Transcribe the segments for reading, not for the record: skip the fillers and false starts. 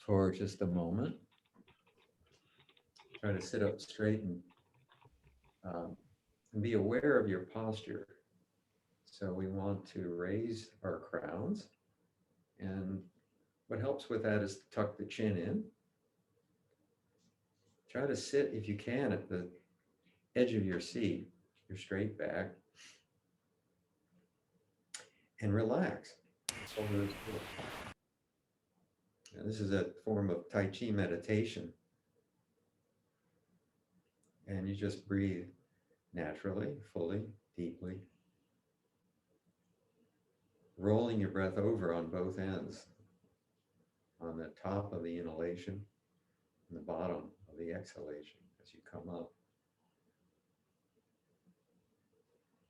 for just a moment. Try to sit up straight and be aware of your posture. So we want to raise our crowns, and what helps with that is to tuck the chin in. Try to sit, if you can, at the edge of your seat, your straight back, and relax. That's all there is to it. Now, this is a form of Tai Chi meditation. And you just breathe naturally, fully, deeply, rolling your breath over on both ends, on the top of the inhalation and the bottom of the exhalation as you come up.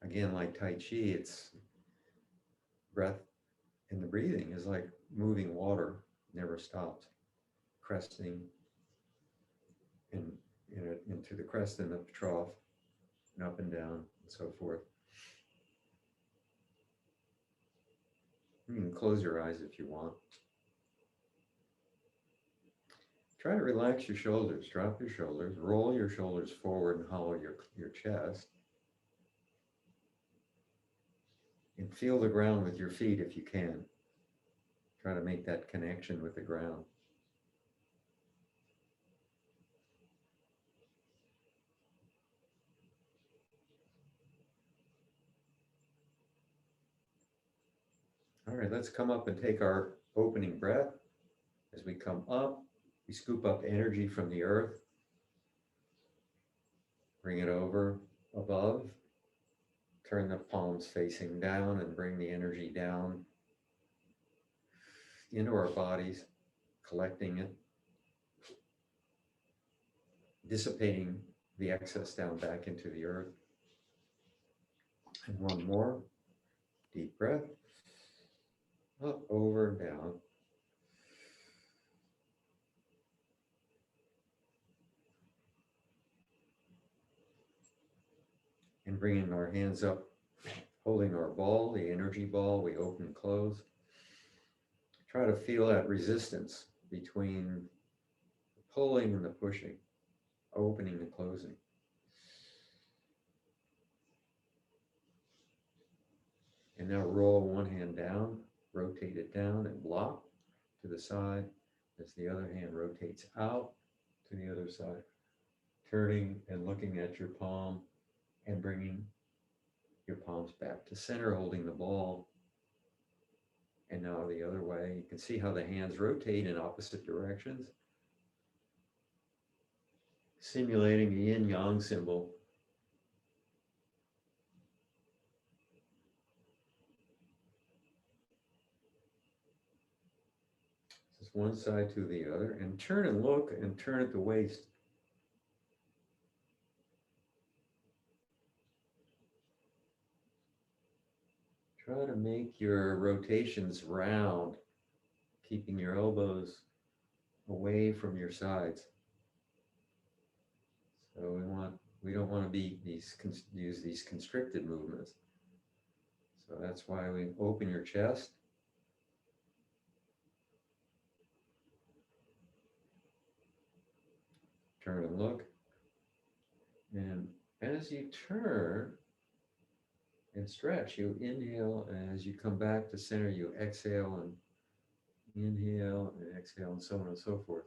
Again, like Tai Chi, it's breath in the breathing is like moving water, never stops, cresting into the crest and the trough, and up and down, and so forth. You can close your eyes if you want. Try to relax your shoulders, drop your shoulders, roll your shoulders forward and hollow your chest. And feel the ground with your feet if you can. Try to make that connection with the ground. All right, let's come up and take our opening breath. As we come up, we scoop up energy from the earth, bring it over above, turn the palms facing down and bring the energy down into our bodies, collecting it, dissipating the excess down back into the earth. And one more deep breath, up, over, down. And bringing our hands up, holding our ball, the energy ball, we open and close. Try to feel that resistance between the pulling and the pushing, opening and closing. And now roll one hand down, rotate it down and block to the side as the other hand rotates out to the other side. Turning and looking at your palm and bringing your palms back to center, holding the ball. And now the other way. You can see how the hands rotate in opposite directions, simulating the yin-yang symbol. Just one side to the other, and turn and look and turn at the waist. Try to make your rotations round, keeping your elbows away from your sides. So we don't want to use these constricted movements. So that's why we open your chest. Turn and look. And as you turn and stretch, you inhale, and as you come back to center, you exhale and inhale and exhale, and so on and so forth.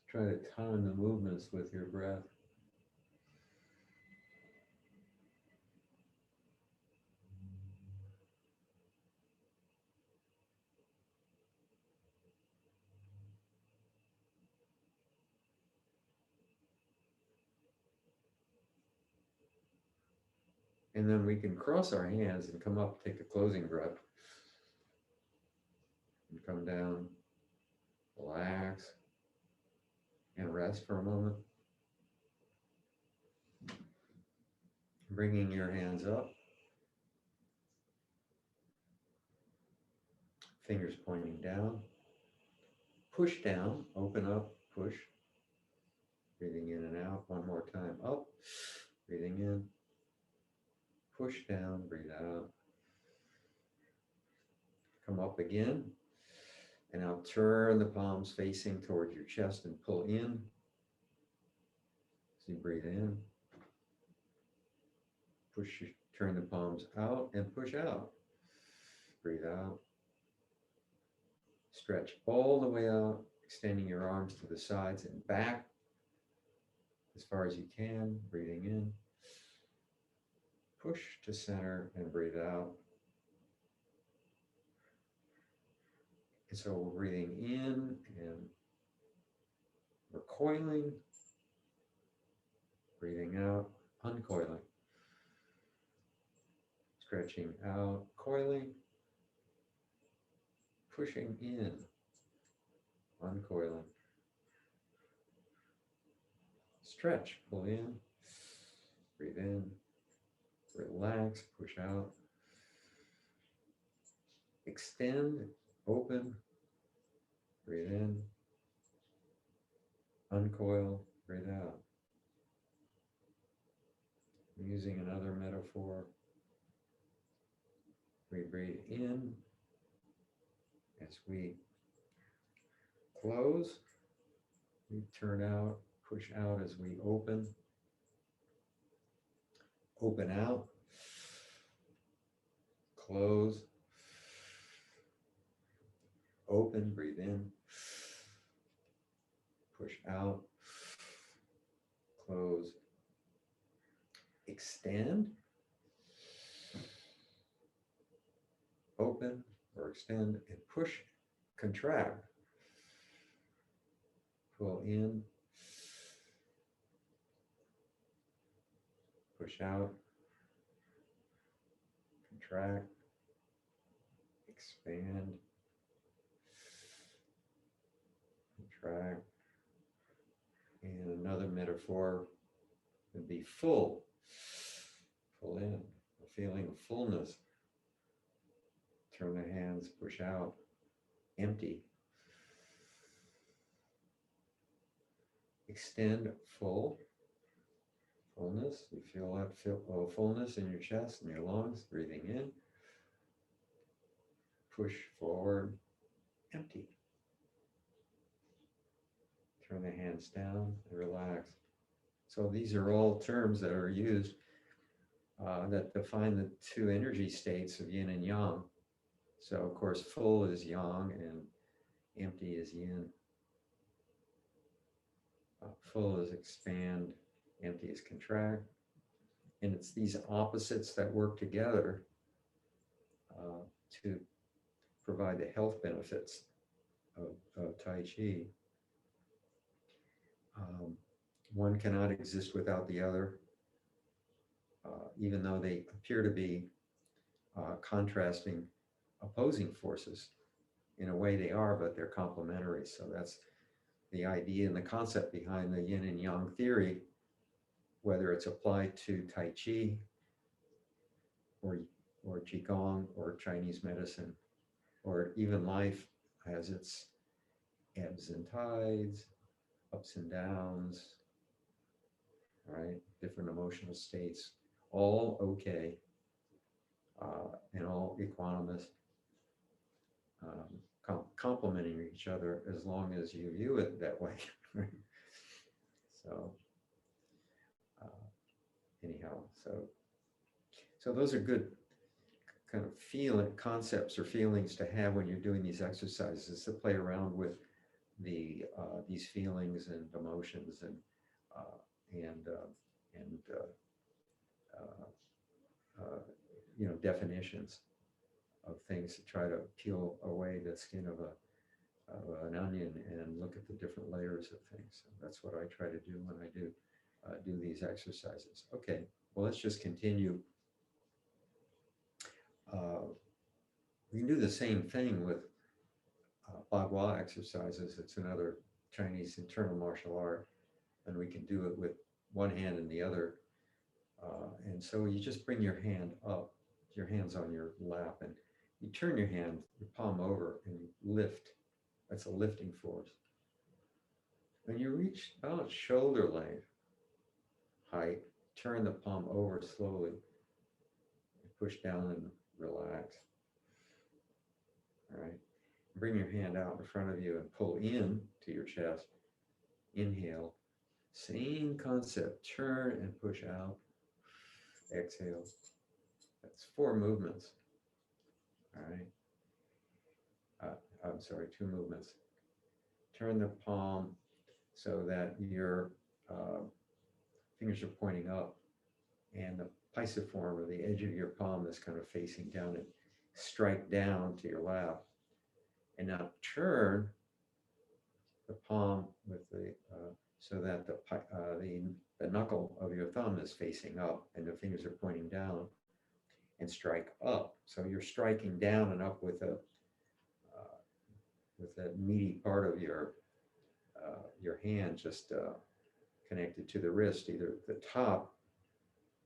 Try to time the movements with your breath. And then we can cross our hands and come up, take a closing breath. And come down, relax, and rest for a moment. Bringing your hands up. Fingers pointing down. Push down, open up, push. Breathing in and out, one more time. Up, breathing in. Push down, breathe out. Come up again. And now turn the palms facing towards your chest and pull in. So you breathe in. Turn the palms out and push out. Breathe out. Stretch all the way out, extending your arms to the sides and back as far as you can. Breathing in. Push to center and breathe out. And so we're breathing in and recoiling. Breathing out, uncoiling. Stretching out, coiling. Pushing in, uncoiling. Stretch, pull in, breathe in, relax, push out. Extend, open, breathe in, uncoil, breathe out. Using another metaphor, we breathe in as we close, we turn out, push out as we open, open out, close, open, breathe in, push out, close, extend, open or extend and push, contract, pull in, push out, contract, expand, contract. And another metaphor would be full, pull in, a feeling of fullness. Turn the hands, push out, empty. Extend, full, fullness. You feel that fullness in your chest and your lungs, breathing in. Push forward, empty. Turn the hands down and relax. So these are all terms that are used that define the two energy states of yin and yang. So of course, full is yang and empty is yin. Full is expand, empty is contract. And it's these opposites that work together to provide the health benefits of Tai Chi. One cannot exist without the other, even though they appear to be contrasting, opposing forces. In a way they are, but they're complementary. So that's the idea and the concept behind the yin and yang theory, whether it's applied to Tai Chi or Qigong or Chinese medicine, or even life has its ebbs and tides, ups and downs, right? Different emotional states, all okay, and all equanimous, complementing each other as long as you view it that way. So anyhow, so those are good kind of concepts or feelings to have when you're doing these exercises, to play around with these feelings and emotions and definitions of things, to try to peel away the skin of an onion and look at the different layers of things. So that's what I try to do when I do these exercises. Okay, well, let's just continue. We can do the same thing with Bagua exercises. It's another Chinese internal martial art, and we can do it with one hand and the other. And so you just bring your hand up, your hands on your lap, and you turn your palm over and you lift. That's a lifting force. When you reach about shoulder length height, turn the palm over slowly. Push down and relax. All right. Bring your hand out in front of you and pull in to your chest. Inhale. Same concept. Turn and push out. Exhale. That's 4 movements. All right. I'm sorry, 2 movements. Turn the palm so that your fingers are pointing up, and the pisiform, or the edge of your palm, is kind of facing down, and strike down to your lap. And now turn the palm with the so that the knuckle of your thumb is facing up, and the fingers are pointing down, and strike up. So you're striking down and up with that meaty part of your hand just connected to the wrist, either the top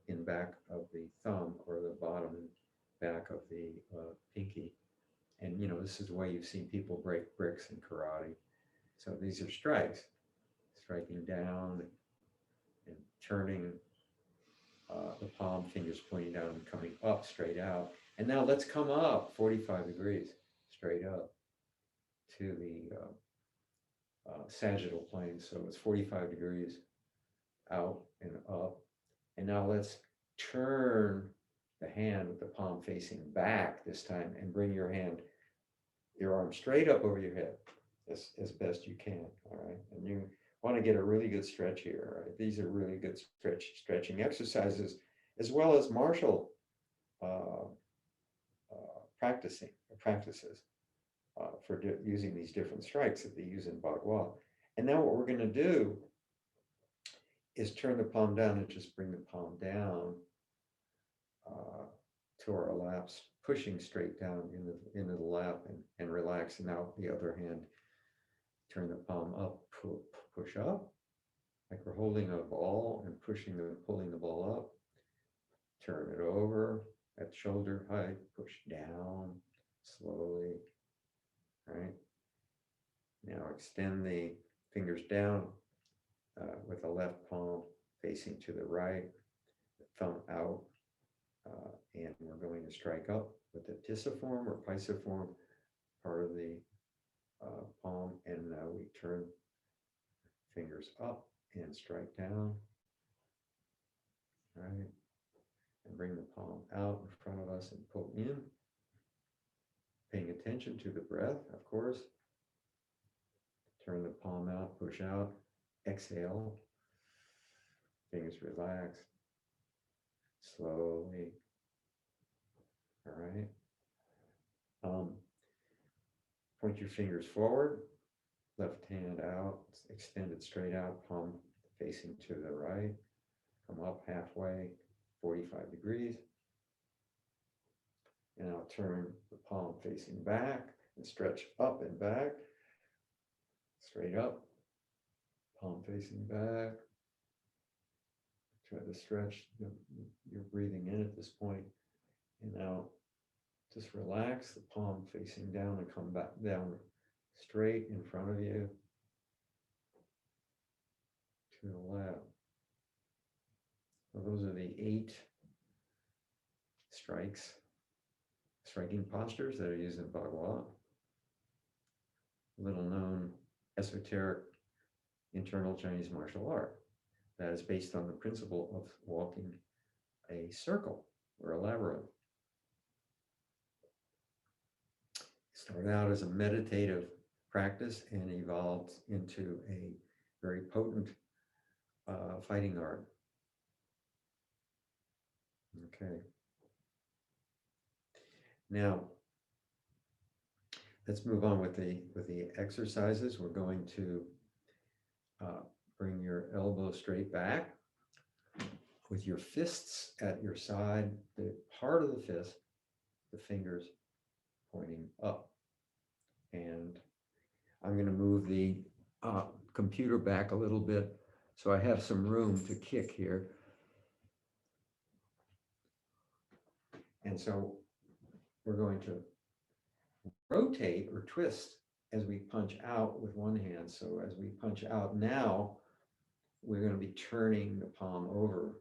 in back of the thumb or the bottom and back of the pinky. And this is the way you've seen people break bricks in karate. So these are strikes, striking down and turning the palm, fingers pointing down and coming up, straight out. And now let's come up 45 degrees, straight up to the sagittal plane. So it's 45 degrees out and up. And now let's turn the hand with the palm facing back this time, and bring your arm straight up over your head as best you can. All right. And you want to get a really good stretch here. Right? These are really good stretching exercises, as well as martial practices for using these different strikes that they use in Bagua. And now what we're going to do is turn the palm down and just bring the palm down to our laps, pushing straight down into the lap, and relax. And now the other hand, turn the palm up, push up, like we're holding a ball and pulling the ball up. Turn it over at shoulder height, push down slowly. All right. Now extend the fingers down with the left palm facing to the right, the thumb out, and we're going to strike up with the pisiform or pisiform part of the palm, and now we turn fingers up and strike down. All right, and bring the palm out in front of us and pull in, paying attention to the breath, of course. Turn the palm out, push out, exhale, fingers relax, slowly. All right. Point your fingers forward, left hand out, extended straight out, palm facing to the right. Come up halfway, 45 degrees. And I'll turn the palm facing back and stretch up and back, straight up, palm facing back. Try to stretch, you're breathing in at this point. And now just relax, the palm facing down and come back down straight in front of you to the left. Well, those are the 8 striking postures that are used in Bagua. Little known esoteric internal Chinese martial art that is based on the principle of walking a circle or a labyrinth. Started out as a meditative practice and evolved into a very potent fighting art. Okay. Now, let's move on with the exercises. We're going to bring your elbow straight back with your fists at your side, the part of the fist, the fingers pointing up. And I'm going to move the computer back a little bit so I have some room to kick here. And so we're going to rotate or twist as we punch out with one hand. So as we punch out now, we're going to be turning the palm over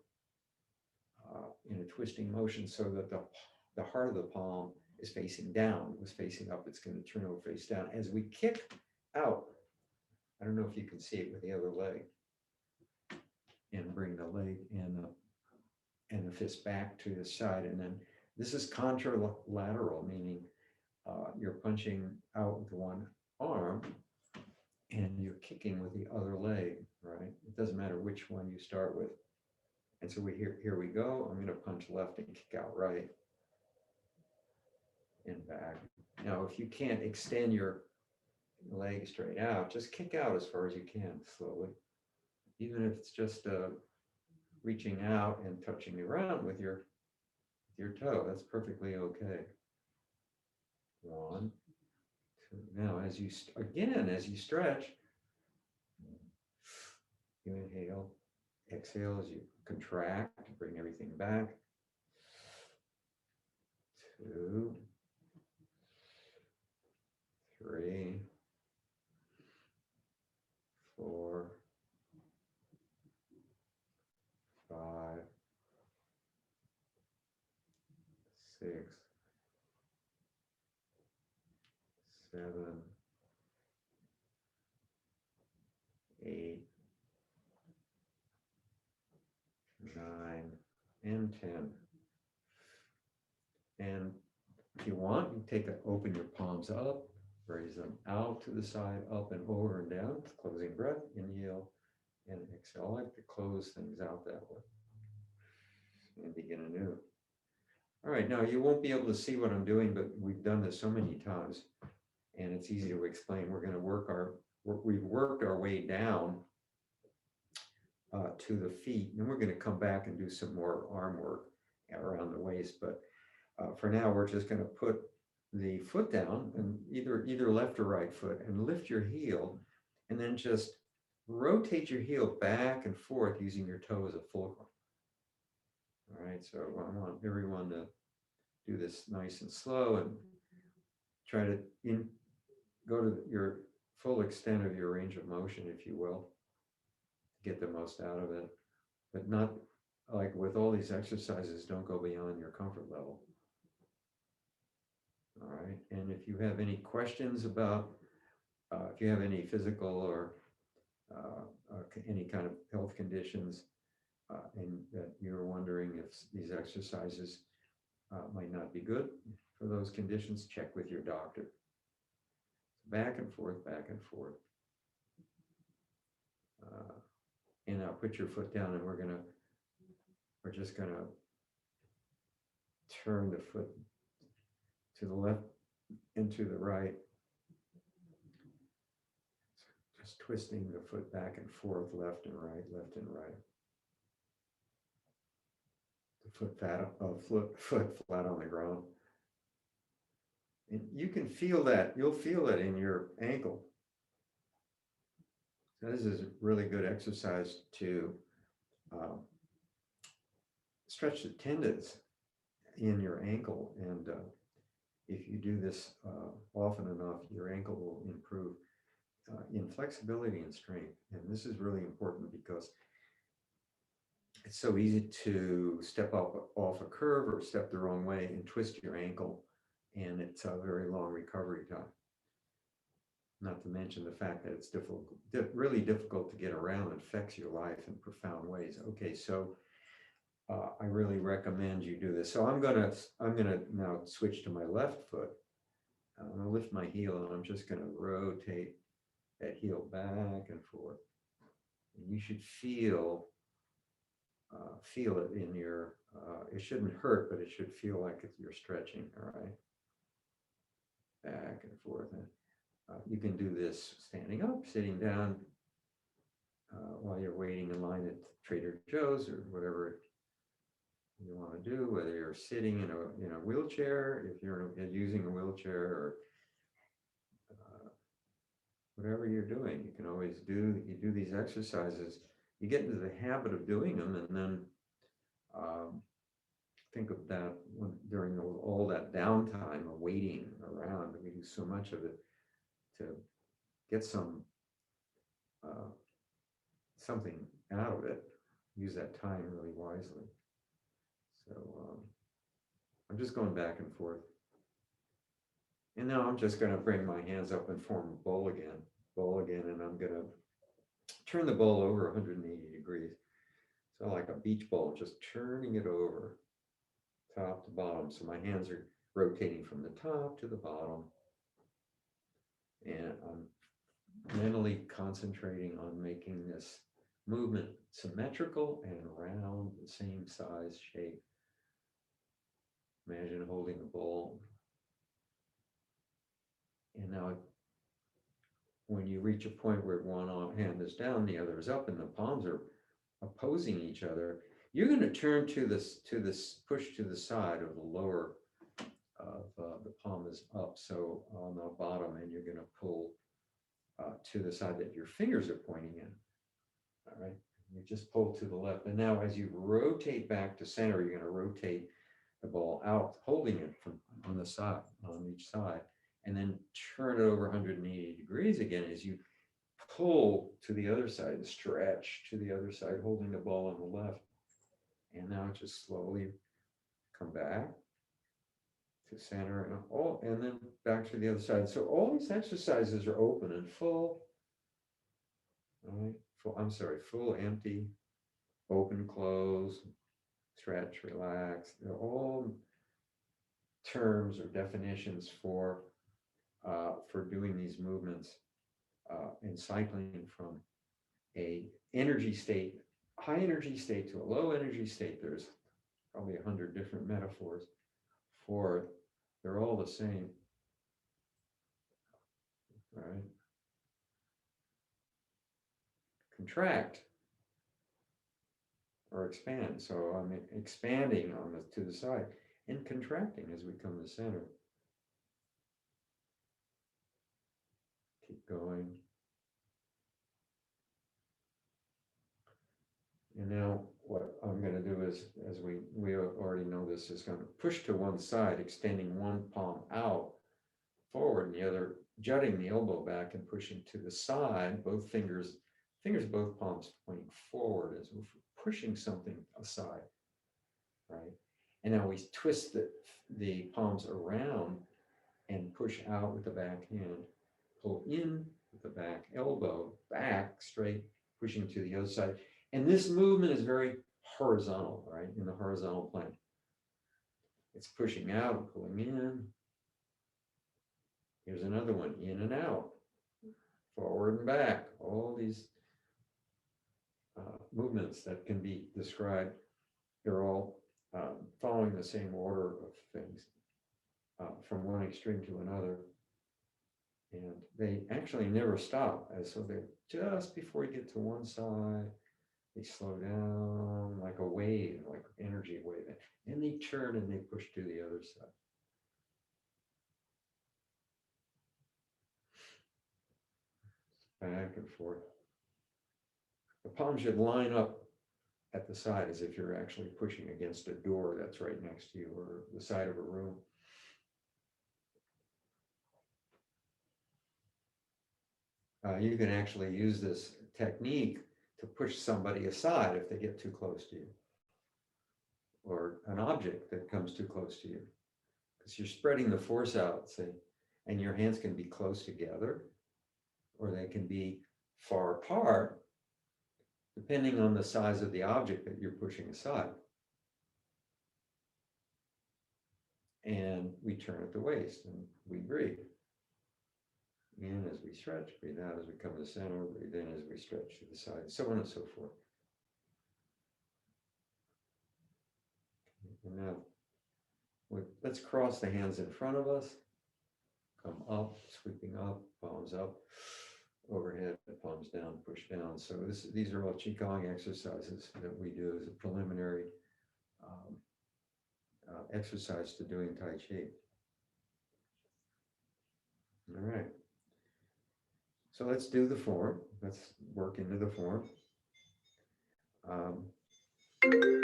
in a twisting motion so that the heart of the palm is facing down. It was facing up, it's going to turn over face down. As we kick out, I don't know if you can see it with the other leg, and bring the leg and the fist back to the side. And then this is contralateral, meaning you're punching out with one arm and you're kicking with the other leg, right? It doesn't matter which one you start with. And so here we go. I'm going to punch left and kick out right and back. Now, if you can't extend your leg straight out, just kick out as far as you can slowly. Even if it's just reaching out and touching the ground with your toe, that's perfectly okay. 1, 2. Now, as you stretch, you inhale, exhale as you contract to bring everything back. 2, 3, 4, 5, 6, 7, 8, 9, and 10. And if you want, you open your palms up, raise them out to the side, up and over and down, closing breath, inhale and exhale. I like to close things out that way and begin anew. All right, now you won't be able to see what I'm doing, but we've done this so many times and it's easy to explain. We're going to we've worked our way down to the feet, and we're going to come back and do some more arm work around the waist. But for now, we're just going to put the foot down, and either left or right foot, and lift your heel, and then just rotate your heel back and forth using your toe as a fulcrum. All right, so I want everyone to do this nice and slow and try to go to your full extent of your range of motion, if you will, get the most out of it, but not like with all these exercises, don't go beyond your comfort level. All right, and if you have any questions about, if you have any physical or any kind of health conditions, and that you're wondering if these exercises might not be good for those conditions, check with your doctor. Back and forth, back and forth. And now put your foot down, and we're just gonna turn the foot to the left and to the right. Just twisting the foot back and forth, left and right, left and right. The foot flat on the ground. And you can feel that, you'll feel it in your ankle. So this is a really good exercise to stretch the tendons in your ankle. And if you do this often enough, your ankle will improve in flexibility and strength. And this is really important because it's so easy to step up off a curve or step the wrong way and twist your ankle, and it's a very long recovery time. Not to mention the fact that it's really difficult to get around and affects your life in profound ways. Okay, so I really recommend you do this. So I'm gonna now switch to my left foot. I'm gonna lift my heel, and I'm just gonna rotate that heel back and forth. And you should feel it in your, it shouldn't hurt, but it should feel like you're stretching, all right? Back and forth. And you can do this standing up, sitting down, while you're waiting in line at Trader Joe's or whatever you want to do, whether you're sitting in a wheelchair, if you're using a wheelchair, or whatever you're doing. You can always do these exercises. You get into the habit of doing them, and then think of that during all that downtime of waiting around. We do so much of it to get something out of it. Use that time really wisely. So I'm just going back and forth. And now I'm just going to bring my hands up and form a bowl again, and I'm going to turn the bowl over 180 degrees. So like a beach ball, just turning it over top to bottom. So my hands are rotating from the top to the bottom. And I'm mentally concentrating on making this movement symmetrical and round, the same size shape. Imagine holding a bowl. And now when you reach a point where one hand is down, the other is up, and the palms are opposing each other, you're going to turn to this push to the side of the lower of the palm is up, so on the bottom, and you're going to pull to the side that your fingers are pointing in. All right, you just pull to the left, and now as you rotate back to center, you're going to rotate the ball out, holding it from on the side, on each side, and then turn it over 180 degrees again as you pull to the other side, stretch to the other side, holding the ball on the left. And now just slowly come back to center and then back to the other side. So all these exercises are open and full. All right, full, empty, open, close, stretch, relax. They're all terms or definitions for doing these movements and cycling from a energy state, high energy state to a low energy state. There's probably 100 different metaphors for it. They're all the same. All right. Contract or expand. So I'm expanding on to the side and contracting as we come to center. Keep going. And now what I'm going to do is, as we already know this, is going to push to one side, extending one palm out forward and the other jutting the elbow back and pushing to the side, both fingers, both palms pointing forward as if we're pushing something aside, right? And now we twist the palms around and push out with the back hand, pull in with the back elbow, back straight, pushing to the other side. And this movement is very horizontal, right? In the horizontal plane. It's pushing out and pulling in. Here's another one, in and out, forward and back. All these movements that can be described, they're all following the same order of things from one extreme to another. And they actually never stop. So they're just before you get to one side, they slow down like a wave, like energy wave, and they turn and they push to the other side. Back and forth. The palm should line up at the side as if you're actually pushing against a door that's right next to you or the side of a room. You can actually use this technique to push somebody aside if they get too close to you, or an object that comes too close to you, because you're spreading the force out, say, and your hands can be close together, or they can be far apart, depending on the size of the object that you're pushing aside. And we turn at the waist and we breathe. In as we stretch, breathe out as we come to the center, breathe in as we stretch to the side, so on and so forth. And now, let's cross the hands in front of us, come up, sweeping up, palms up, overhead, palms down, push down. So these are all Qigong exercises that we do as a preliminary exercise to doing Tai Chi. All right. So let's do the form. Let's work into the form. I'm gonna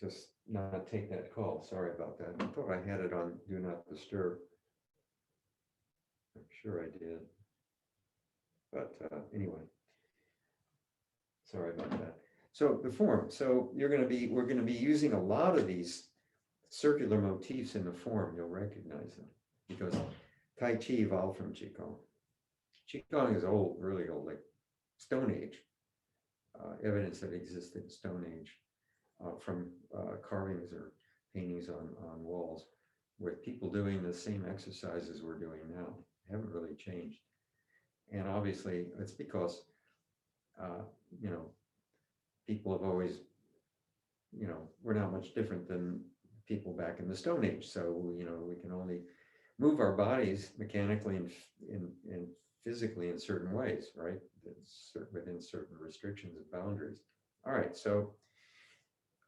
just not take that call. Sorry about that. I thought I had it on Do Not Disturb. I'm sure I did. But anyway, sorry about that. So the form. So we're going to be using a lot of these circular motifs in the form, you'll recognize them because Tai Chi evolved from Qigong. Qigong is old, really old, like Stone Age, evidence that existed in Stone Age from carvings or paintings on walls with people doing the same exercises we're doing now. They haven't really changed. And obviously it's because, you know, people have always, you know, we're not much different than people back in the Stone Age. So, you know, we can only move our bodies mechanically and physically in certain ways, right? Within certain restrictions and boundaries. All right, so,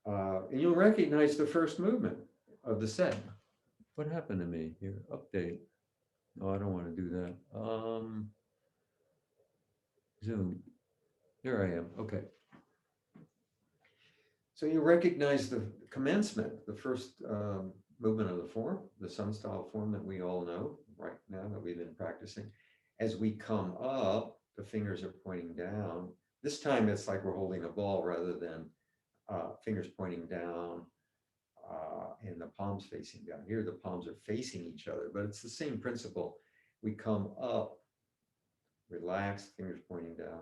and you'll recognize the first movement of the set. What happened to me here? Update. No, I don't want to do that. Zoom. There I am. Okay. So you recognize the commencement, the first movement of the form, the sun style form that we all know right now that we've been practicing. As we come up, the fingers are pointing down. This time it's like we're holding a ball rather than fingers pointing down and the palms facing down. Here the palms are facing each other, but it's the same principle. We come up, relax, fingers pointing down,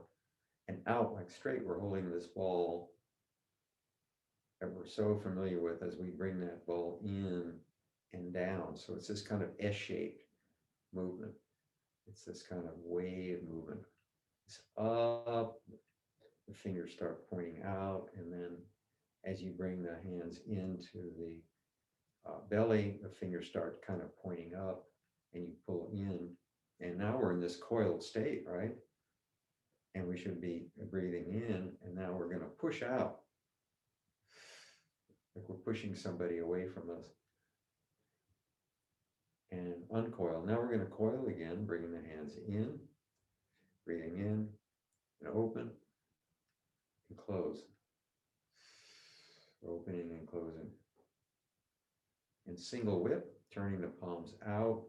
and out like straight. We're holding this ball that we're so familiar with as we bring that ball in and down. So it's this kind of S-shaped movement. It's this kind of wave movement. It's up, the fingers start pointing out, and then as you bring the hands into the belly, the fingers start kind of pointing up, and you pull in. And now we're in this coiled state, right? And we should be breathing in, and now we're going to push out. Like we're pushing somebody away from us. And uncoil. Now we're going to coil again, bringing the hands in, breathing in, and open, and close. Opening and closing. And single whip, turning the palms out,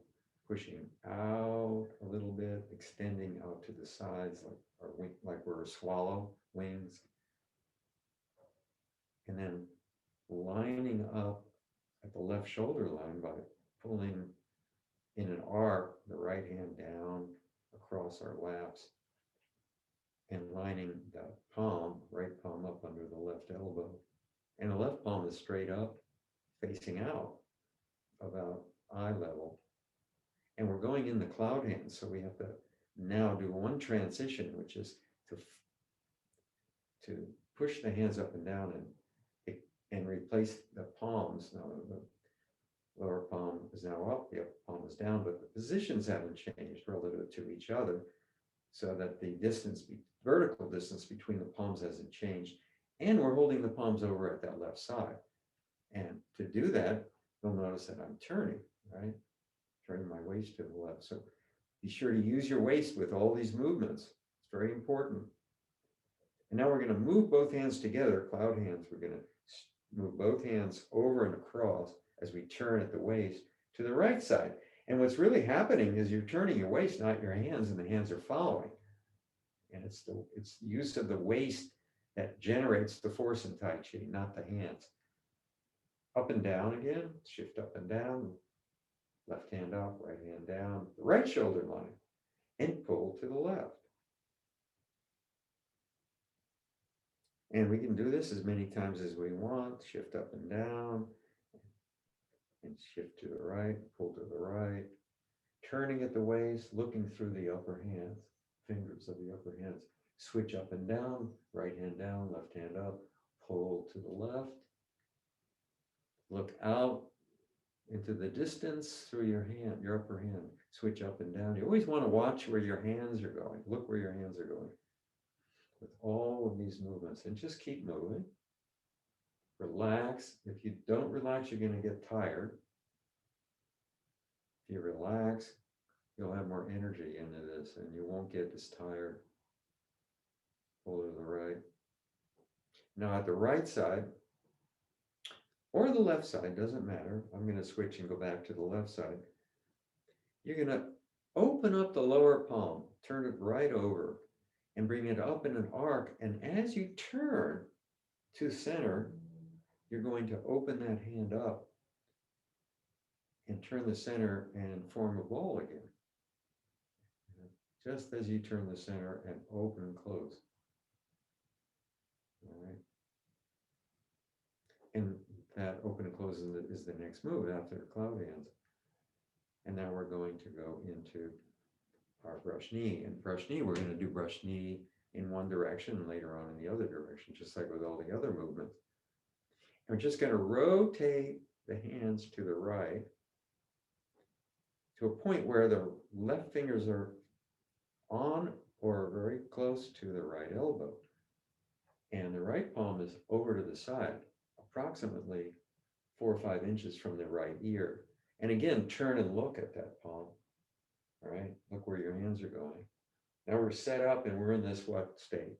pushing out a little bit, extending out to the sides like we're a swallow, wings. And then lining up at the left shoulder line by pulling in an arc, the right hand down across our laps and lining the palm, right palm up under the left elbow. And the left palm is straight up, facing out about eye level. And we're going in the cloud hands, so we have to now do one transition, which is to push the hands up and down and replace the palms. Now the lower palm is now up, the upper palm is down, but the positions haven't changed relative to each other, so that the vertical distance between the palms hasn't changed. And we're holding the palms over at that left side. And to do that, you'll notice that I'm turning, right? Turning my waist to the left. So be sure to use your waist with all these movements. It's very important. And now we're going to move both hands together, cloud hands. We're going to move both hands over and across as we turn at the waist to the right side. And what's really happening is you're turning your waist, not your hands, and the hands are following. And it's the use of the waist that generates the force in Tai Chi, not the hands. Up and down again, shift up and down, left hand up, right hand down, the right shoulder line, and pull to the left. And we can do this as many times as we want, shift up and down, and shift to the right, pull to the right, turning at the waist, looking through the upper hands, fingers of the upper hands, switch up and down, right hand down, left hand up, pull to the left, look out into the distance through your hand, your upper hand, switch up and down. You always want to watch where your hands are going. Look where your hands are going with all of these movements, and just keep moving. Relax. If you don't relax, you're going to get tired. If you relax, you'll have more energy into this and you won't get as tired. Pull to the right. Now at the right side, or the left side, doesn't matter. I'm going to switch and go back to the left side. You're going to open up the lower palm, turn it right over, and bring it up in an arc. And as you turn to center, you're going to open that hand up and turn the center and form a ball again. Just as you turn the center and open and close. All right. And that open and close is the next move after the cloud hands. And now we're going to go into our brush knee. And brush knee, we're going to do brush knee in one direction and later on in the other direction, just like with all the other movements. And we're just going to rotate the hands to the right to a point where the left fingers are on or very close to the right elbow. And the right palm is over to the side, approximately 4 or 5 inches from the right ear. And again, turn and look at that palm. All right, look where your hands are going. Now we're set up and we're in this what state?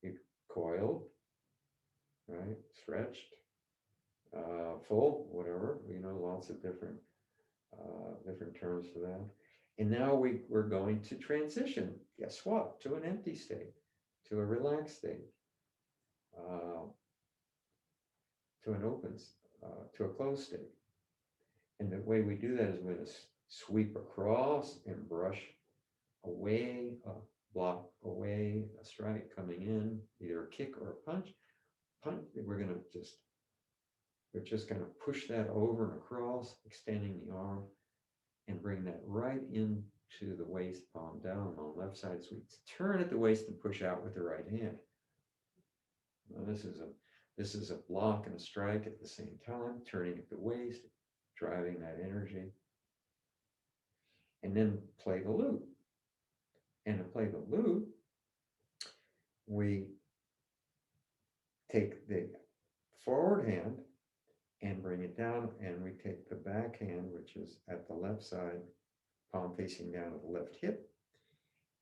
You coiled, right? Stretched, full, whatever. You know, lots of different terms for that. And now we're going to transition. Guess what? To an empty state, to a relaxed state, to an open, to a closed state. And the way we do that is we're going to sweep across and brush away, block away, a strike coming in, either a kick or a punch. We're just going to push that over and across, extending the arm, and bring that right into the waist, palm down on the left side. So we turn at the waist and push out with the right hand. Now this is a block and a strike at the same time, turning at the waist, driving that energy, and then play the loop. And to play the loop, we take the forward hand and bring it down, and we take the back hand, which is at the left side, palm facing down at the left hip,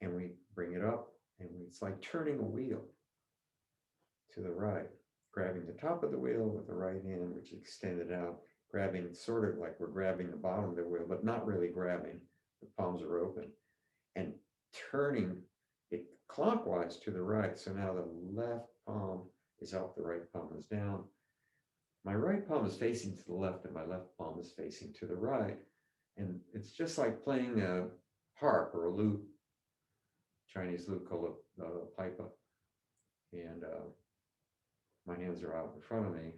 and we bring it up, and it's like turning a wheel to the right, grabbing the top of the wheel with the right hand, which is extended out, grabbing sort of like we're grabbing the bottom of the wheel, but not really grabbing. The palms are open, and turning it clockwise to the right. So now the left palm is up, the right palm is down. My right palm is facing to the left and my left palm is facing to the right. And it's just like playing a harp or a lute, Chinese lute called a pipa. And my hands are out in front of me.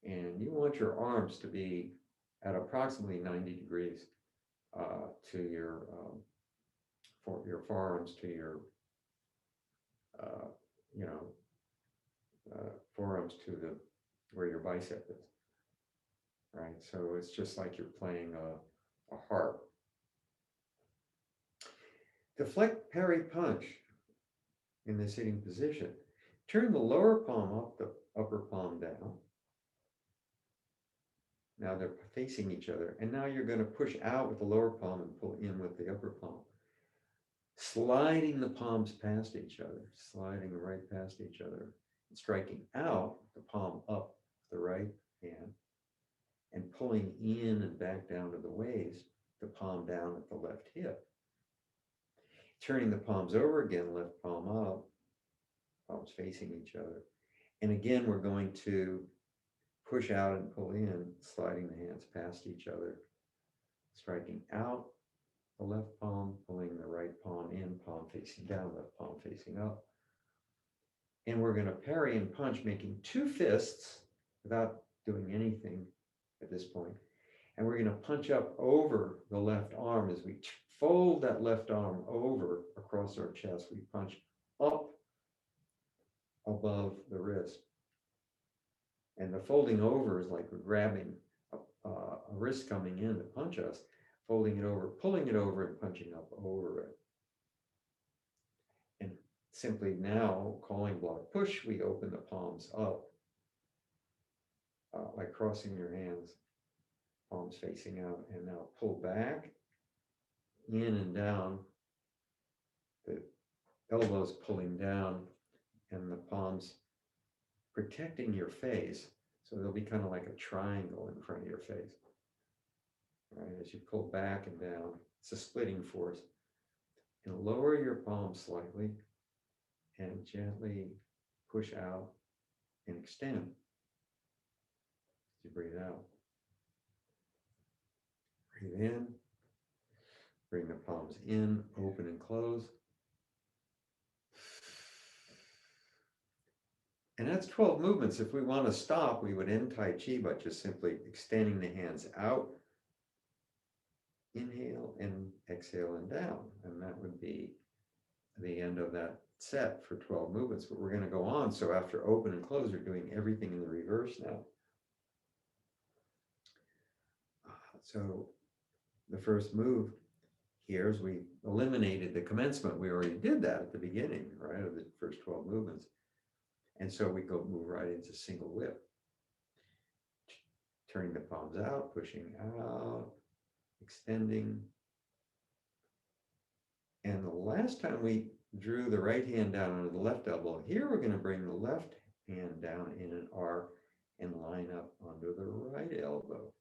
And you want your arms to be at approximately 90 degrees to your forearms to your, forearms to the where your bicep is, right? So it's just like you're playing a harp. Deflect parry punch in the sitting position. Turn the lower palm up, the upper palm down. Now they're facing each other. And now you're going to push out with the lower palm and pull in with the upper palm. Sliding the palms past each other, sliding right past each other, and striking out the palm up the right hand and pulling in and back down to the waist, the palm down at the left hip. Turning the palms over again, left palm up, palms facing each other. And again, we're going to push out and pull in, sliding the hands past each other, striking out the left palm, pulling the right palm in, palm facing down, left palm facing up. And we're going to parry and punch, making 2 fists without doing anything at this point. And we're going to punch up over the left arm as we fold that left arm over across our chest. We punch up above the wrist. And the folding over is like we're grabbing a wrist coming in to punch us, folding it over, pulling it over, and punching up over it. And simply now, calling block push, we open the palms up by crossing your hands, palms facing out, and now pull back, in and down, the elbows pulling down, and the palms protecting your face. So they'll be kind of like a triangle in front of your face. Right, as you pull back and down, it's a splitting force. And lower your palms slightly and gently push out and extend as you breathe out. Breathe in, bring the palms in, open and close. And that's 12 movements. If we want to stop, we would end Tai Chi by just simply extending the hands out, inhale and exhale and down. And that would be the end of that set for 12 movements. But we're going to go on. So after open and close, we're doing everything in the reverse now. So the first move here is we eliminated the commencement. We already did that at the beginning, right, of the first 12 movements. And so we move right into single whip. Turning the palms out, pushing out, extending. And the last time we drew the right hand down onto the left elbow, here we're going to bring the left hand down in an arc and line up onto the right elbow.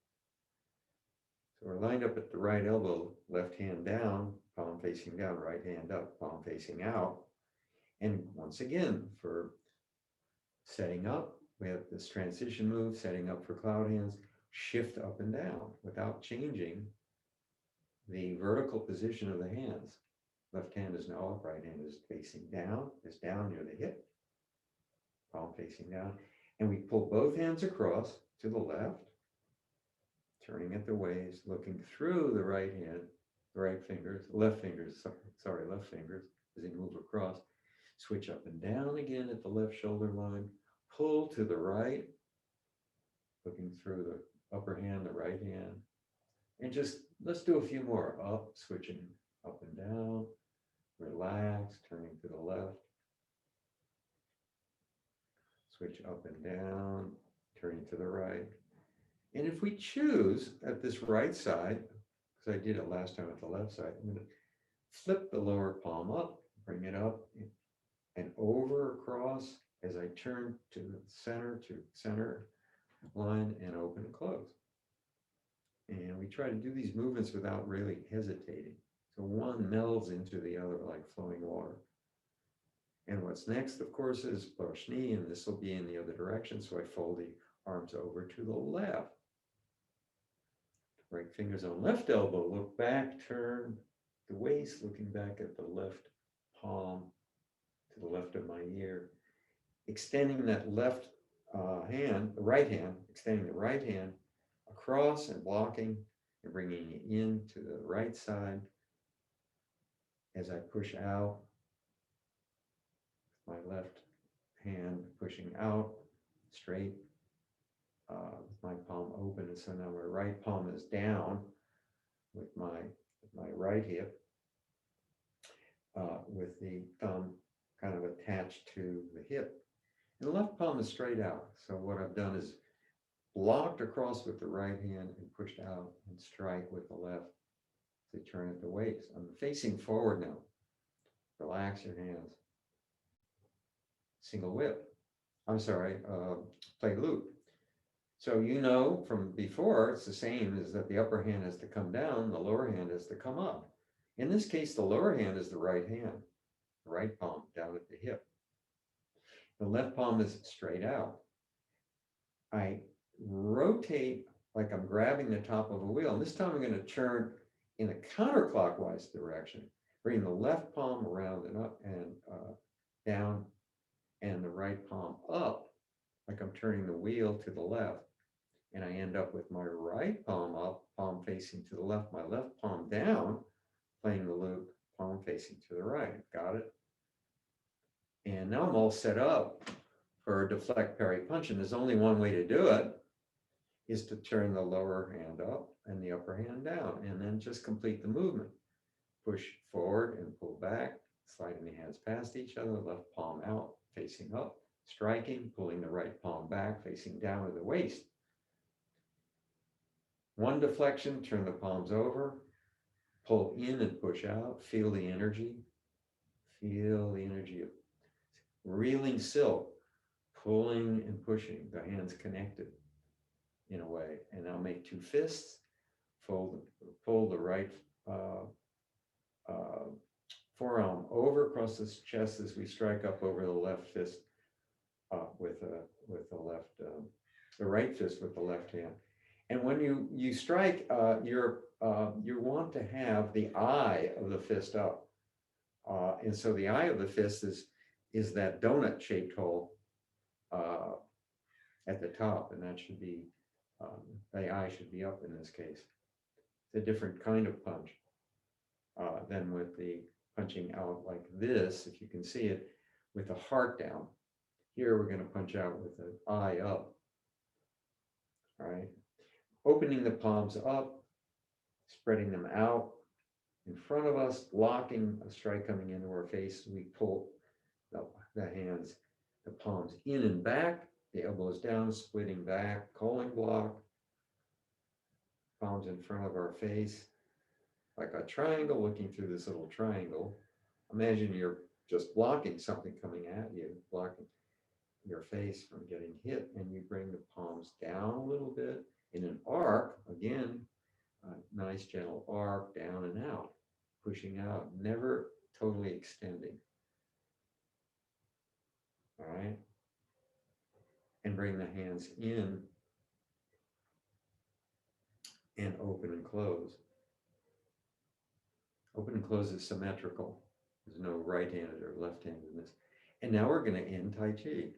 So we're lined up at the right elbow, left hand down, palm facing down, right hand up, palm facing out. And once again, for setting up, we have this transition move, setting up for cloud hands, shift up and down without changing the vertical position of the hands. Left hand is now up, right hand is facing down, is down near the hip, palm facing down. And we pull both hands across to the left, turning at the waist, looking through the right hand, left fingers, left fingers as they move across. Switch up and down again at the left shoulder line, pull to the right, looking through the upper hand, the right hand. And just, let's do a few more. Up, switching up and down, relax, turning to the left. Switch up and down, turning to the right. And if we choose at this right side, because I did it last time at the left side, I'm going to flip the lower palm up, bring it up and over across as I turn to the center line and open and close. And we try to do these movements without really hesitating. So one melds into the other like flowing water. And what's next, of course, is Prashni, and this will be in the other direction. So I fold the arms over to the left. Right fingers on left elbow, look back, turn the waist, looking back at the left palm to the left of my ear. Extending that left hand, the right hand, extending the right hand across and blocking and bringing it in to the right side as I push out. My left hand pushing out straight with my palm open. And so now my right palm is down with my right hip with the thumb kind of attached to the hip. And the left palm is straight out. So what I've done is blocked across with the right hand and pushed out and strike with the left to turn at the waist. I'm facing forward now. Relax your hands. Single whip. I'm sorry, play loop. So you know from before, it's the same as that the upper hand has to come down, the lower hand has to come up. In this case, the lower hand is the right hand, the right palm down at the hip. The left palm is straight out. I rotate like I'm grabbing the top of a wheel. And this time I'm going to turn in a counterclockwise direction, bring the left palm around and up and down, and the right palm up, like I'm turning the wheel to the left. And I end up with my right palm up, palm facing to the left, my left palm down, playing the loop, palm facing to the right. Got it? And now I'm all set up for a deflect parry punch. And there's only one way to do it, is to turn the lower hand up and the upper hand down, and then just complete the movement. Push forward and pull back, sliding the hands past each other, left palm out, facing up, striking, pulling the right palm back, facing down with the waist. One deflection, turn the palms over, pull in and push out, feel the energy of reeling silk, pulling and pushing, the hands connected in a way. And I'll make two fists, pull the right forearm over across the chest as we strike up over the left fist with the right fist with the left hand. And when you strike, you want to have the eye of the fist up. And so the eye of the fist is that donut shaped hole uh, at the top, and that should be, the eye should be up in this case. It's a different kind of punch than with the punching out like this, if you can see it, with the heart down. Here we're going to punch out with the eye up. All right, opening the palms up, spreading them out in front of us, blocking a strike coming into our face. We pull the hands, the palms in and back, the elbows down, splitting back, calling block, palms in front of our face, like a triangle, looking through this little triangle. Imagine you're just blocking something coming at you, blocking your face from getting hit, and you bring the palms down a little bit in an arc, again, a nice gentle arc down and out, pushing out, never totally extending. All right. And bring the hands in and open and close. Open and close is symmetrical. There's no right-handed or left-handedness. And now we're going to end Tai Chi.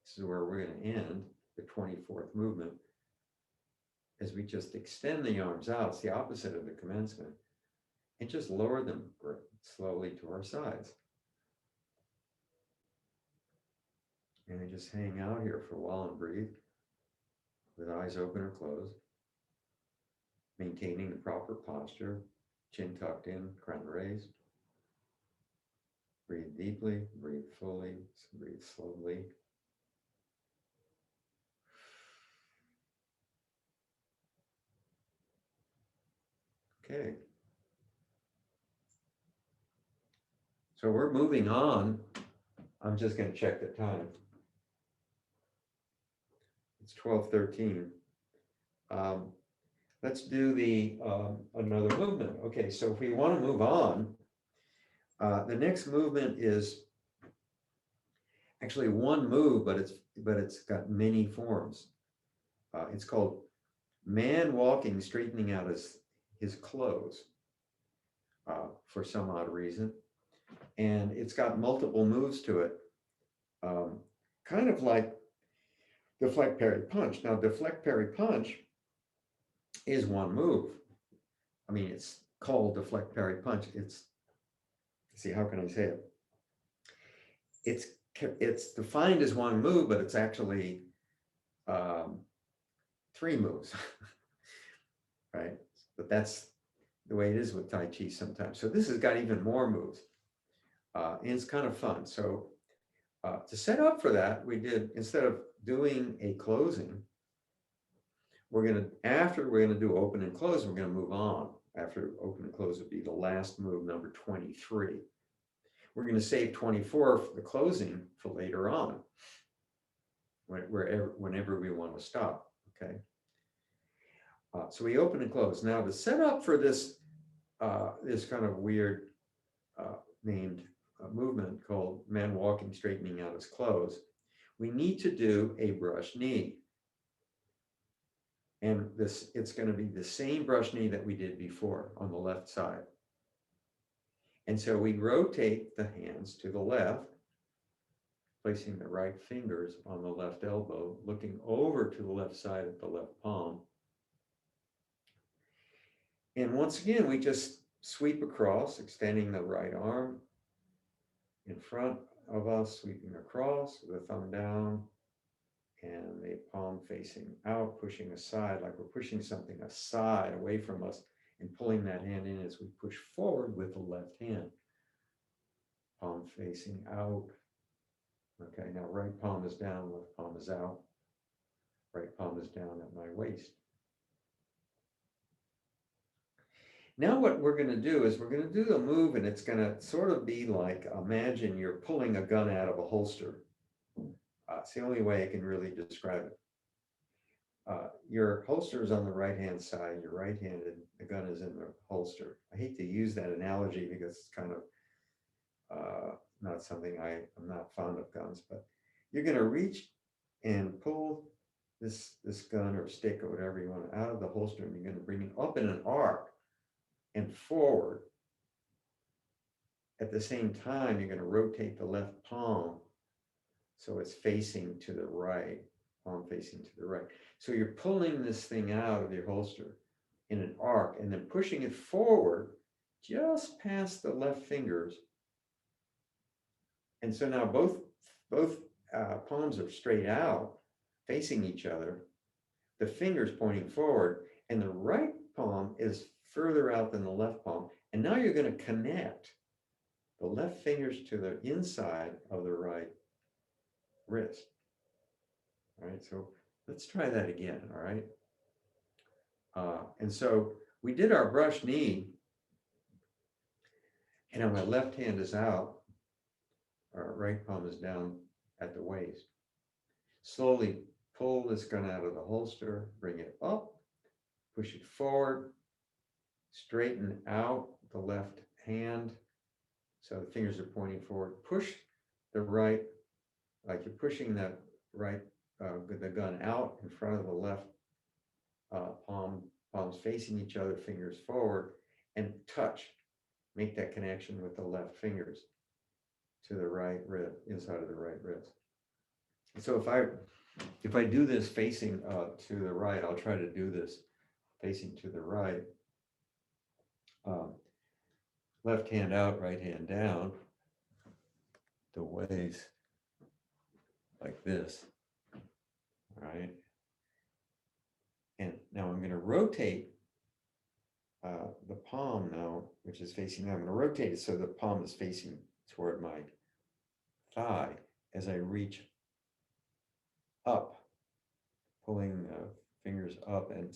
This is where we're going to end the 24th movement as we just extend the arms out. It's the opposite of the commencement. And just lower them slowly to our sides. And we just hang out here for a while and breathe with eyes open or closed, maintaining the proper posture, chin tucked in, crown raised. Breathe deeply, breathe fully, breathe slowly. Okay. So we're moving on. I'm just going to check the time. It's 12:13. Let's do the another movement. Okay, so if we want to move on, the next movement is actually one move, but it's got many forms. It's called man walking, straightening out his clothes for some odd reason, and it's got multiple moves to it, kind of like deflect, parry, punch. Now, deflect, parry, punch is one move. I mean, it's called deflect, parry, punch. It's, see, how can I say it? It's defined as one move, but it's actually three moves, right? But that's the way it is with Tai Chi sometimes. So this has got even more moves, and it's kind of fun. So to set up for that, we did, instead of doing a closing, we're gonna do open and close, we're gonna move on. After open and close would be the last move, number 23. We're gonna save 24 for the closing for later on, whenever we want to stop, okay? So we open and close. Now to set up for this, this kind of weird named movement called man walking, straightening out his clothes, we need to do a brush knee. And it's going to be the same brush knee that we did before on the left side. And so we rotate the hands to the left, placing the right fingers on the left elbow, looking over to the left side of the left palm. And once again, we just sweep across, extending the right arm in front of us, sweeping across with the thumb down and the palm facing out, pushing aside, like we're pushing something aside away from us and pulling that hand in as we push forward with the left hand. Palm facing out. Okay, now right palm is down, left palm is out. Right palm is down at my waist. Now what we're going to do is we're going to do the move, and it's going to sort of be like, imagine you're pulling a gun out of a holster. It's the only way I can really describe it. Your holster is on the right-hand side, you're right-handed, the gun is in the holster. I hate to use that analogy because it's kind of not something I'm not fond of guns, but you're going to reach and pull this gun or stick or whatever you want out of the holster, and you're going to bring it up in an arc and forward. At the same time, you're going to rotate the left palm so it's facing to the right, palm facing to the right. So you're pulling this thing out of your holster in an arc and then pushing it forward just past the left fingers. And so now both palms are straight out, facing each other, the fingers pointing forward, and the right palm is further out than the left palm. And now you're going to connect the left fingers to the inside of the right wrist. All right, so let's try that again, all right? And so we did our brush knee, and now my left hand is out, our right palm is down at the waist. Slowly pull this gun out of the holster, bring it up, push it forward, straighten out the left hand so the fingers are pointing forward. Push the right, like you're pushing the right, the gun out in front of the left palms facing each other, fingers forward, and touch. Make that connection with the left fingers to the right wrist, inside of the right wrist. So if I do this facing to the right, I'll try to do this facing to the right. Left hand out, right hand down, the waist, like this, all right? And now I'm going to rotate the palm now, which is facing, I'm going to rotate it so the palm is facing toward my thigh as I reach up, pulling the fingers up and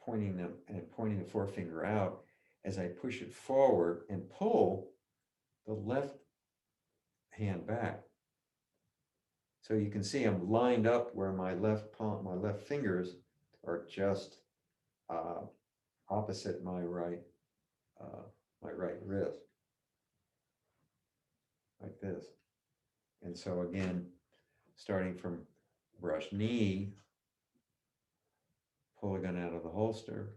pointing them and pointing the forefinger out as I push it forward and pull the left hand back. So you can see I'm lined up where my left palm, my left fingers are just opposite my right wrist, like this. And so again, starting from brush knee, pull the gun out of the holster,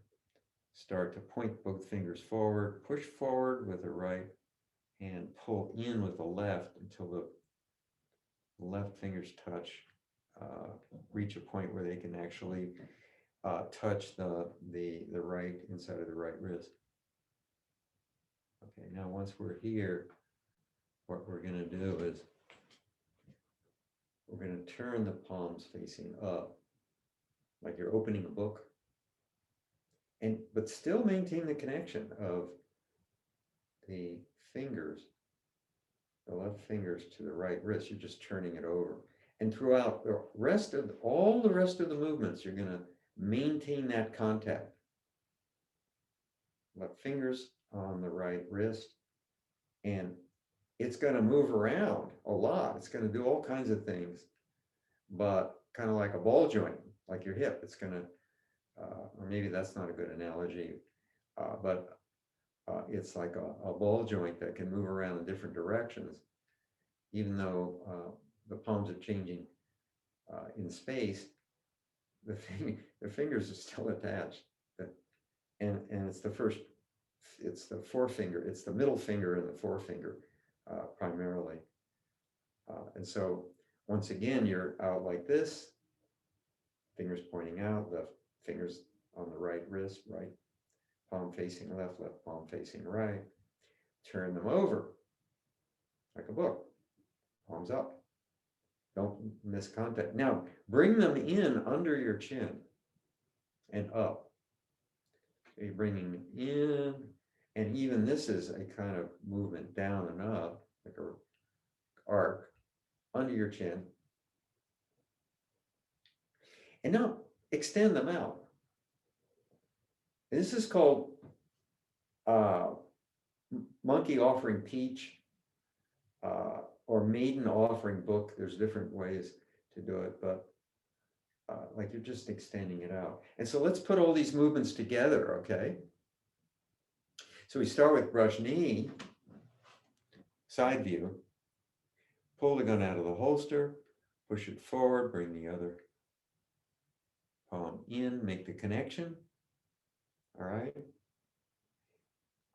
start to point both fingers forward, push forward with the right hand, pull in with the left until the left fingers touch, reach a point where they can actually touch the right inside of the right wrist. Okay, now once we're here, what we're going to do is we're going to turn the palms facing up, like you're opening a book, but still maintain the connection of the fingers, the left fingers to the right wrist. You're just turning it over. And throughout the rest of all the rest of the movements, you're going to maintain that contact. Left fingers on the right wrist, and it's going to move around a lot. It's going to do all kinds of things, but kind of like a ball joint, like your hip. It's going to, or maybe that's not a good analogy, but it's like a ball joint that can move around in different directions, even though the palms are changing in space. The fingers are still attached, and it's the forefinger, it's the middle finger and the forefinger primarily. And so once again, you're out like this, fingers pointing out, left fingers on the right wrist, right palm facing left, left palm facing right. Turn them over like a book, palms up. Don't miss contact. Now, bring them in under your chin and up. So you're bringing them in, and even this is a kind of movement down and up, like a arc under your chin. And now extend them out. This is called monkey offering peach or maiden offering book. There's different ways to do it, but like you're just extending it out. And so let's put all these movements together, okay? So we start with brush knee, side view, pull the gun out of the holster, push it forward, bring the other palm in, make the connection. All right.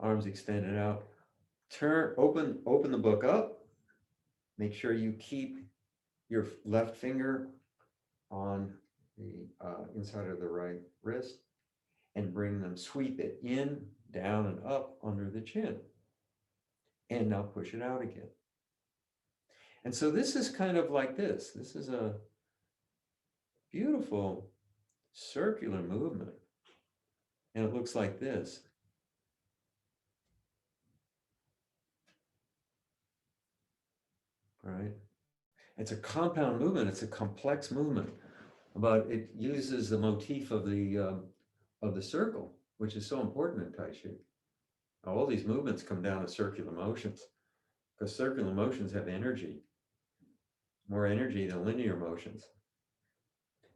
Arms extended out. Turn, open the book up. Make sure you keep your left finger on the inside of the right wrist and bring them, sweep it in, down and up under the chin. And now push it out again. And so this is kind of like this. This is a beautiful circular movement. And it looks like this. All right. It's a compound movement. It's a complex movement, but it uses the motif of the circle, which is so important in Tai Chi. All these movements come down to circular motions because circular motions have energy, more energy than linear motions.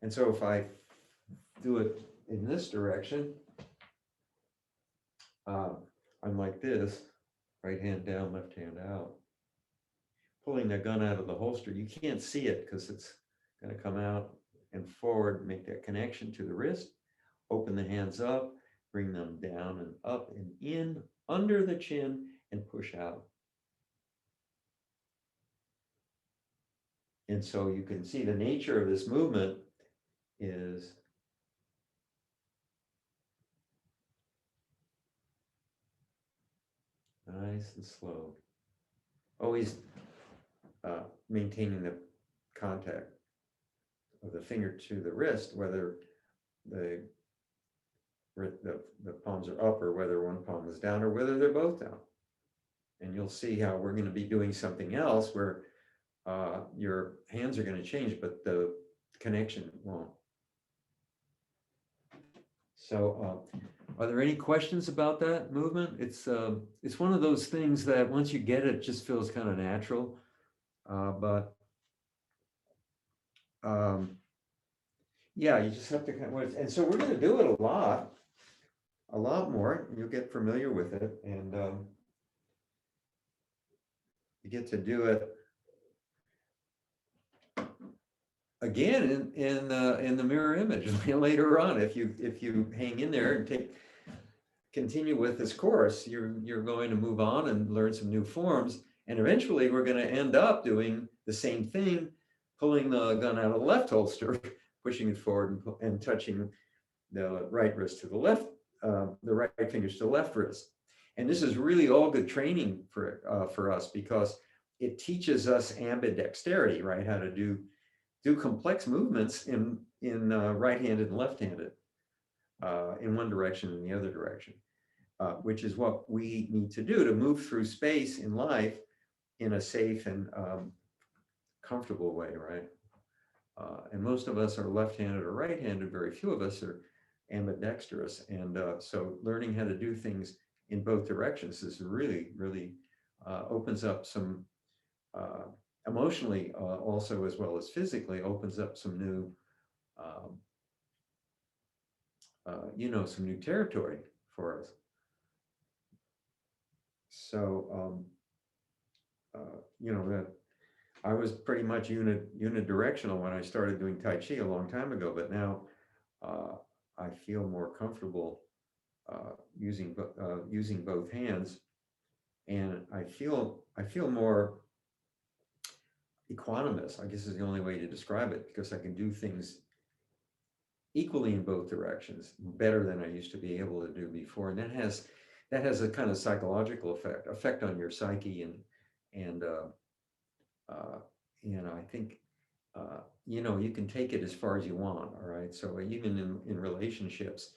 And so if I do it in this direction, I'm like this, right hand down, left hand out. Pulling the gun out of the holster, you can't see it because it's going to come out and forward, make that connection to the wrist, open the hands up, bring them down and up and in, under the chin, and push out. And so you can see the nature of this movement is nice and slow. Always maintaining the contact of the finger to the wrist, whether the palms are up or whether one palm is down or whether they're both down. And you'll see how we're going to be doing something else where your hands are going to change, but the connection won't. So are there any questions about that movement? It's one of those things that once you get it, just feels kind of natural. Yeah, you just have to kind of, and so we're going to do it a lot more. You'll get familiar with it, and you get to do it again in the mirror image later on. If you hang in there and continue with this course, you're going to move on and learn some new forms, and eventually we're going to end up doing the same thing, pulling the gun out of the left holster, pushing it forward and touching the right wrist to the left, the right fingers to the left wrist. And this is really all good training for us because it teaches us ambidexterity, right? How to do complex movements in right-handed and left-handed, in one direction and the other direction, which is what we need to do to move through space in life in a safe and comfortable way, right? And most of us are left-handed or right-handed. Very few of us are ambidextrous. And so learning how to do things in both directions is really, really opens up some, emotionally also as well as physically, opens up some new, some new territory for us. So, that I was pretty much unidirectional when I started doing Tai Chi a long time ago, but now I feel more comfortable using both hands, and I feel more equanimous, I guess is the only way to describe it, because I can do things equally in both directions better than I used to be able to do before, and that has a kind of psychological effect on your psyche, and I think you can take it as far as you want. All right, so even in relationships,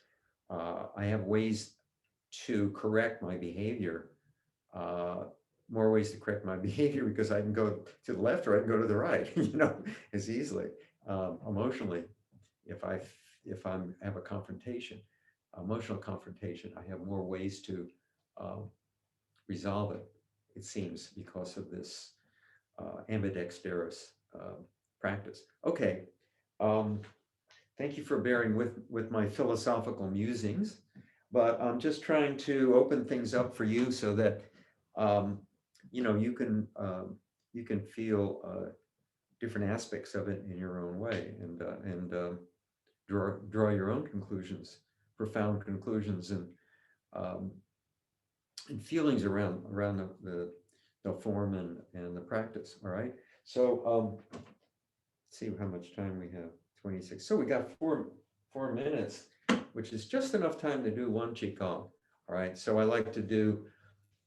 I have ways to correct my behavior, more ways to correct my behavior because I can go to the left or I can go to the right, as easily. Emotionally, if I have a confrontation, emotional confrontation, I have more ways to resolve it, it seems, because of this ambidextrous practice. Okay, thank you for bearing with my philosophical musings, but I'm just trying to open things up for you so that you can feel different aspects of it in your own way, and draw your own conclusions, profound conclusions, um, and feelings around the form and the practice. All right. So let's see how much time we have. 26. So we got four minutes, which is just enough time to do one qigong. All right. So I like to do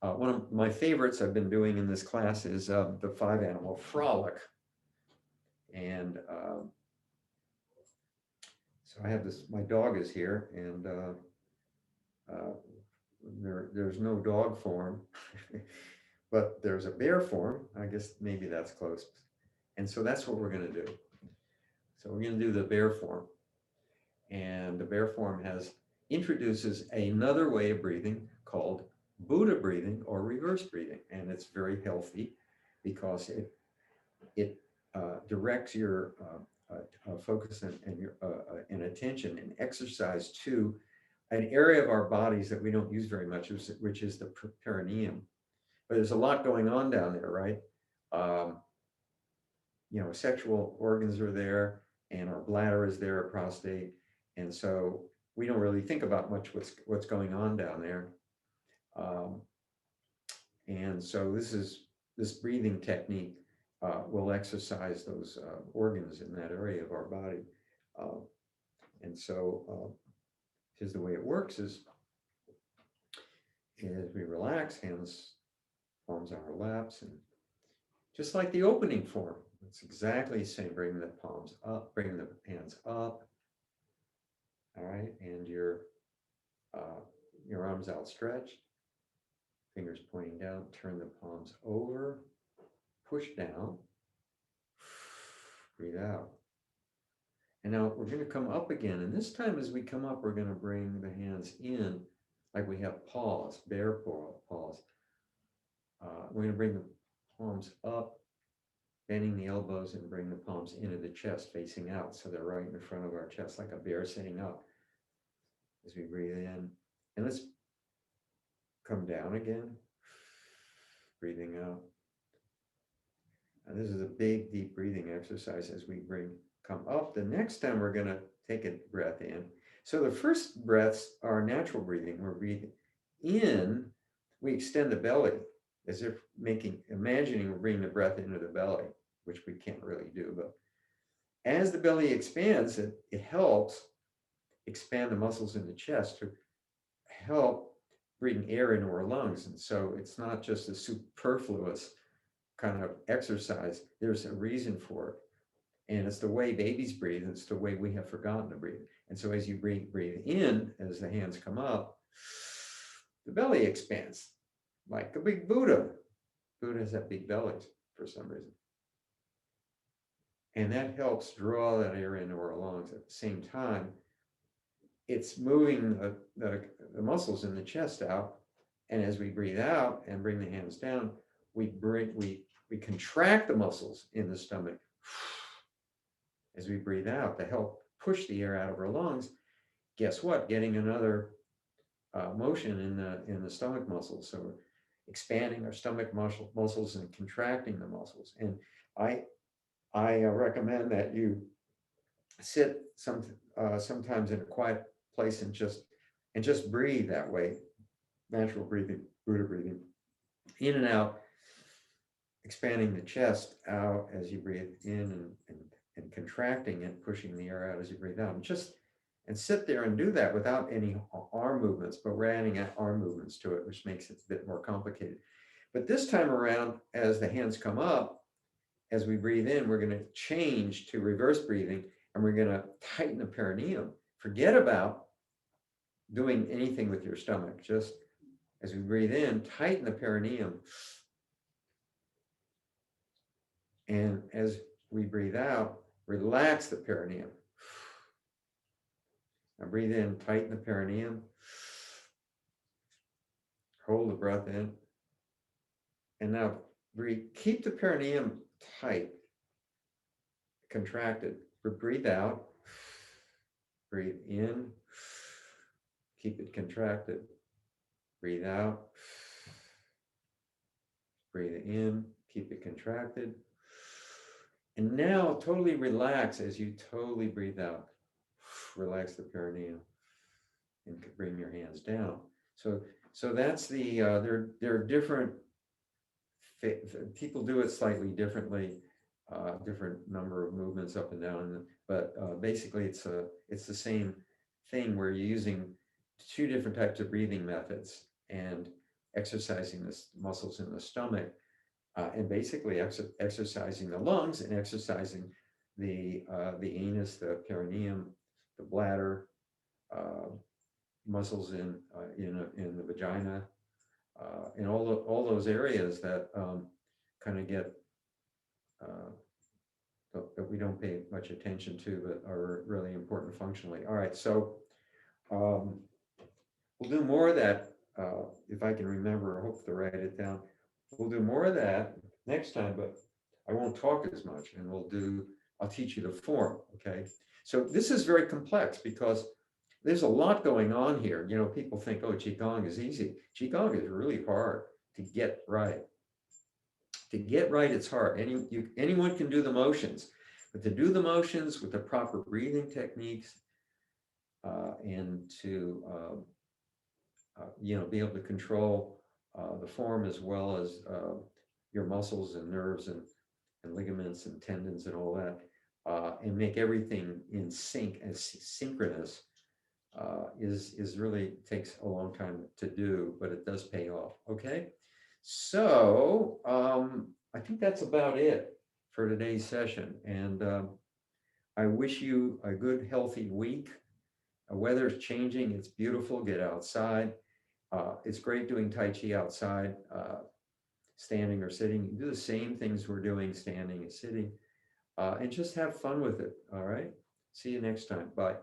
one of my favorites I've been doing in this class is the 5-animal frolic. And so I have this, my dog is here, and uh, there's no dog form, but there's a bear form. I guess maybe that's close. And so that's what we're going to do. So we're going to do the bear form. And the bear form introduces another way of breathing called Buddha breathing or reverse breathing. And it's very healthy because it directs your focus and your and attention and exercise to an area of our bodies that we don't use very much, which is the perineum. But there's a lot going on down there, right? Sexual organs are there, and our bladder is there, our prostate, and so we don't really think about much what's going on down there. And so this breathing technique will exercise those organs in that area of our body. And so here's the way it works is as we relax, hands, palms on our laps, and just like the opening form, it's exactly the same. Bring the palms up, bring the hands up. All right, and your arms outstretched, fingers pointing down, turn the palms over, push down, breathe out. And now we're going to come up again. And this time as we come up, we're going to bring the hands in like we have paws, bear paws. We're going to bring the palms up, bending the elbows, and bring the palms into the chest, facing out. So they're right in front of our chest, like a bear sitting up. As we breathe in. And let's come down again, breathing out. And this is a big, deep breathing exercise as we come up. The next time we're going to take a breath in. So the first breaths are natural breathing. We're breathing in, we extend the belly as if imagining we're bringing the breath into the belly, which we can't really do. But as the belly expands, it helps expand the muscles in the chest to help bring air into our lungs. And so it's not just a superfluous kind of exercise. There's a reason for it. And it's the way babies breathe. It's the way we have forgotten to breathe. And so as you breathe in, as the hands come up, the belly expands like a big Buddha. Buddhas have big bellies for some reason. And that helps draw that air into our lungs. At the same time, it's moving the muscles in the chest out. And as we breathe out and bring the hands down, we contract the muscles in the stomach as we breathe out to help push the air out of our lungs. Guess what? Getting another motion in the stomach muscles. So expanding our stomach muscles and contracting the muscles. And I recommend that you sit sometimes in a quiet place and just breathe that way. Natural breathing, Buddha breathing, in and out, expanding the chest out as you breathe in and contracting it, pushing the air out as you breathe out. And sit there and do that without any arm movements, but we're adding arm movements to it, which makes it a bit more complicated. But this time around, as the hands come up, as we breathe in, we're going to change to reverse breathing, and we're going to tighten the perineum. Forget about doing anything with your stomach. Just as we breathe in, tighten the perineum. And as we breathe out, relax the perineum. Now breathe in, tighten the perineum. Hold the breath in. And now breathe, keep the perineum tight, contracted. Breathe out. Breathe in. Keep it contracted. Breathe out. Breathe in. Keep it contracted. And now totally relax as you totally breathe out. relax the perineum and bring your hands down. So that's the, there are different, people do it slightly differently, different number of movements up and down, but basically it's the same thing where you're using two different types of breathing methods and exercising the muscles in the stomach, and basically exercising the lungs and exercising the anus, the perineum, the bladder, muscles in the vagina, and all those areas that kind of get that we don't pay much attention to, but are really important functionally. All right, so we'll do more of that if I can remember. I hope to write it down. We'll do more of that next time, but I won't talk as much, and I'll teach you the form, okay? So this is very complex because there's a lot going on here. You know, people think, oh, Qigong is easy. Qigong is really hard to get right. To get right, it's hard. Anyone can do the motions, but to do the motions with the proper breathing techniques, and to be able to control the form as well as your muscles and nerves and ligaments and tendons and all that, and make everything in sync and synchronous, is really takes a long time to do, but it does pay off. Okay, so I think that's about it for today's session, and I wish you a good, healthy week. The weather's changing, it's beautiful, get outside. It's great doing Tai Chi outside, standing or sitting. You do the same things we're doing standing and sitting, and just have fun with it. All right, see you next time. Bye.